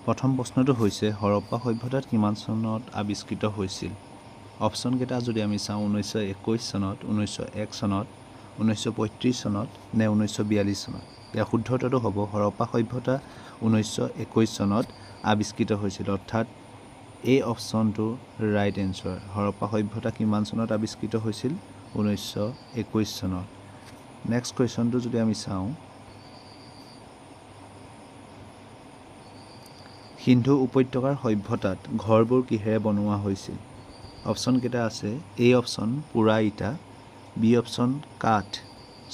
প্ৰথম প্ৰশ্নটো হৈছে হৰপ্পা সভ্যতাত কিমান চনত আৱিষ্কৃত হৈছিল অপশ্যনকেইটা যদি আমি চাওঁ 1921 চনত 1901 চনত 1935 চনত নে 1942 চনত ইয়াৰ শুদ্ধ উত্তৰটো হ'ব হৰপ্পা সভ্যতা 1921 চনত আৱিষ্কৃত হৈছিল অৰ্থাৎ এই অপশ্যনটো ৰাইট এনচাৰ হৰপ্পা সভ্যতা কিমান চনত আৱিষ্কৃত হৈছিল 1921 চনত নেক্সট কুৱেশ্যনটো যদি আমি চাওঁ সিন্ধু উপত্যকাৰ সভ্যতাত ঘৰবোৰ কিহেৰে বনোৱা হৈছিল অপশ্যনকেইটা আছে এ অপশ্যন পোৰা ইটা বি অপশ্যন কাঠ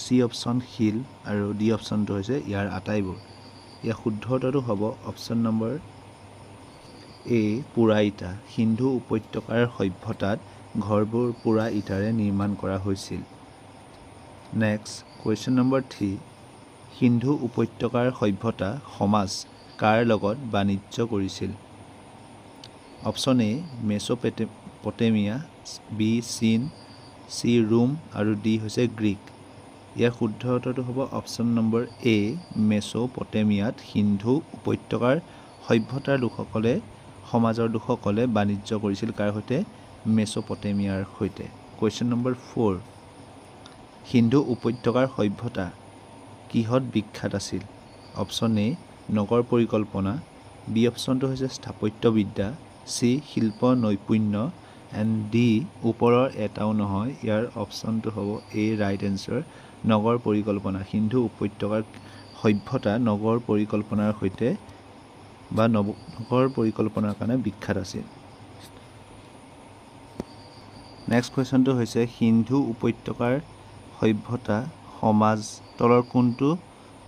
চি অপশ্যন শিল আৰু ডি অপশ্যনটো হৈছে ইয়াৰ আটাইবোৰ ইয়াৰ শুদ্ধ উত্তৰটো হ'ব অপশ্যন নম্বৰ এ পোৰা ইটা সিন্ধু উপত্যকাৰ সভ্যতাত ঘৰবোৰ পোৰা ইটাৰে নিৰ্মাণ কৰা হৈছিল নেক্সট কুৱেশ্যন নম্বৰ 3 সিন্ধু উপত্যকাৰ সভ্যতা সমাজ কাৰ লগত বাণিজ্য কৰিছিল অপশ্যন এ মেছোপটেমিয়া বি চীন চি ৰোম আৰু ডি হৈছে গ্ৰীক ইয়াৰ শুদ্ধ উত্তৰটো হ'ব অপশ্যন নম্বৰ এ মেছোপটেমিয়াত সিন্ধু উপত্যকাৰ সভ্যতাৰ লোকসকলে সমাজৰ লোকসকলে বাণিজ্য কৰিছিল কাৰ সৈতে মেছোপটেমিয়াৰ সৈতে কুৱেশ্যন নম্বৰ 4 সিন্ধু উপত্যকাৰ সভ্যতা কিহত বিখ্যাত আছিল অপশ্যন এ নগৰ পৰিকল্পনা বি অপশ্যনটো হৈছে স্থাপত্যবিদ্যা চি শিল্প নৈপুণ্য এণ্ড ডি ওপৰৰ এটাও নহয় ইয়াৰ অপশ্যনটো হ'ব এ ৰাইট এনচাৰ নগৰ পৰিকল্পনা সিন্ধু উপত্যকাৰ সভ্যতা নগৰ পৰিকল্পনাৰ সৈতে বা নগৰ পৰিকল্পনাৰ কাৰণে বিখ্যাত আছিল নেক্সট কুৱেশ্যনটো হৈছে সিন্ধু উপত্যকাৰ সভ্যতা সমাজ তলৰ কোনটো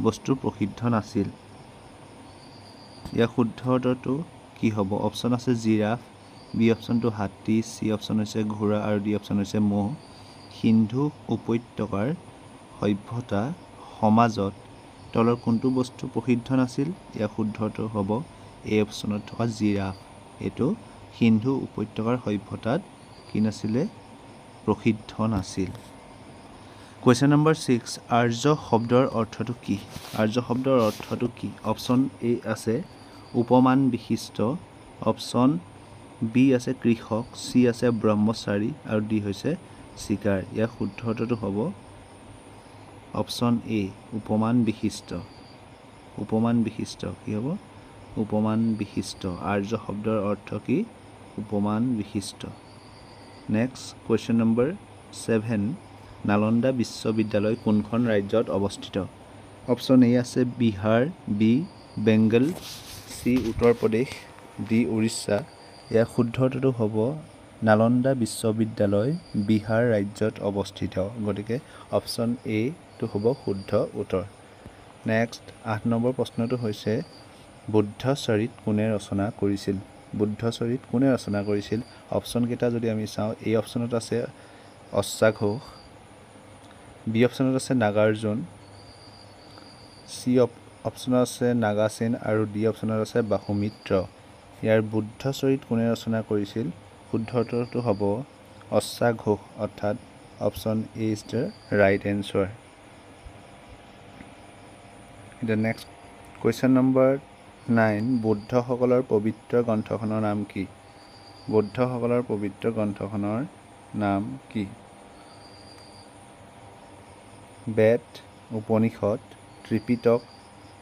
বস্তু প্ৰসিদ্ধ নাছিল ইয়াৰ শুদ্ধ উত্তৰটো কি হ'ব অপশ্যন আছে জিৰাফ বি অপশ্যনটো হাতী চি অপশ্যন হৈছে ঘোঁৰা আৰু ডি অপশ্যন হৈছে ম'হ সিন্ধু উপত্যকাৰ সভ্যতা সমাজত তলৰ কোনটো বস্তু প্ৰসিদ্ধ নাছিল ইয়াৰ শুদ্ধ উত্তৰ হ'ব এই অপশ্যনত থকা জিৰাফ এইটো সিন্ধু উপত্যকাৰ সভ্যতাত কি নাছিলে প্ৰসিদ্ধ নাছিল কুৱেশ্যন নম্বৰ 6 আৰ্য শব্দৰ অৰ্থটো কি আৰ্য শব্দৰ অৰ্থটো কি অপশ্যন এ আছে উপমান বিশিষ্ট অপশ্যন বি আছে কৃষক চি আছে ব্ৰহ্মচাৰী আৰু ডি হৈছে চিকাৰ ইয়াৰ শুদ্ধ উত্তৰটো হ'ব অপশ্যন এ উপমান বিশিষ্ট কি হ'ব উপমান বিশিষ্ট আৰ্য শব্দৰ অৰ্থ কি উপমান বিশিষ্ট নেক্সট কুৱেশ্যন নম্বৰ 7 নালন্দা বিশ্ববিদ্যালয় কোনখন ৰাজ্যত অৱস্থিত অপশ্যন এ আছে Bihar B Bengal C Uttar Pradesh D Orissa ইয়াৰ শুদ্ধ উত্তৰটো হ'ব নালন্দা বিশ্ববিদ্যালয় বিহাৰ ৰাজ্যত অৱস্থিত গতিকে অপশ্যন এটো হ'ব শুদ্ধ উত্তৰ নেক্সট 8 নম্বৰ প্ৰশ্নটো হৈছে বুদ্ধচৰিত কোনে ৰচনা কৰিছিল অপশ্যনকেইটা যদি আমি চাওঁ এই অপশ্যনত আছে অশ্বাঘোষ বি অপশ্যনত আছে নাগাৰ্জুন চি অপশ্যনত আছে নাগাসেন আৰু ডি অপশ্যনত আছে বাসুমিত্ৰ ইয়াৰ বুদ্ধচৰিত কোনে ৰচনা কৰিছিল শুদ্ধ উত্তৰটো হ'ব অশ্বাঘোষ অৰ্থাৎ option A is the right answer এতিয়া নেক্সট কুৱেশ্যন নম্বৰ 9 বৌদ্ধসকলৰ পবিত্ৰ গ্ৰন্থখনৰ নাম কি বেদ উপনিষদ ত্ৰিপিটক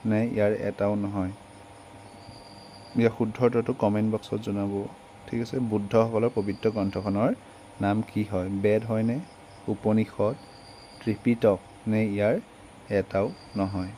নে ইয়াৰ এটাও নহয় ইয়াৰ শুদ্ধ উত্তৰটো কমেণ্ট বক্সত জনাব ঠিক আছে বুদ্ধসকলৰ পবিত্ৰ গ্ৰন্থখনৰ নাম কি হয় বেদ হয়নে উপনিষদ ত্ৰিপিটক নে ইয়াৰ এটাও নহয়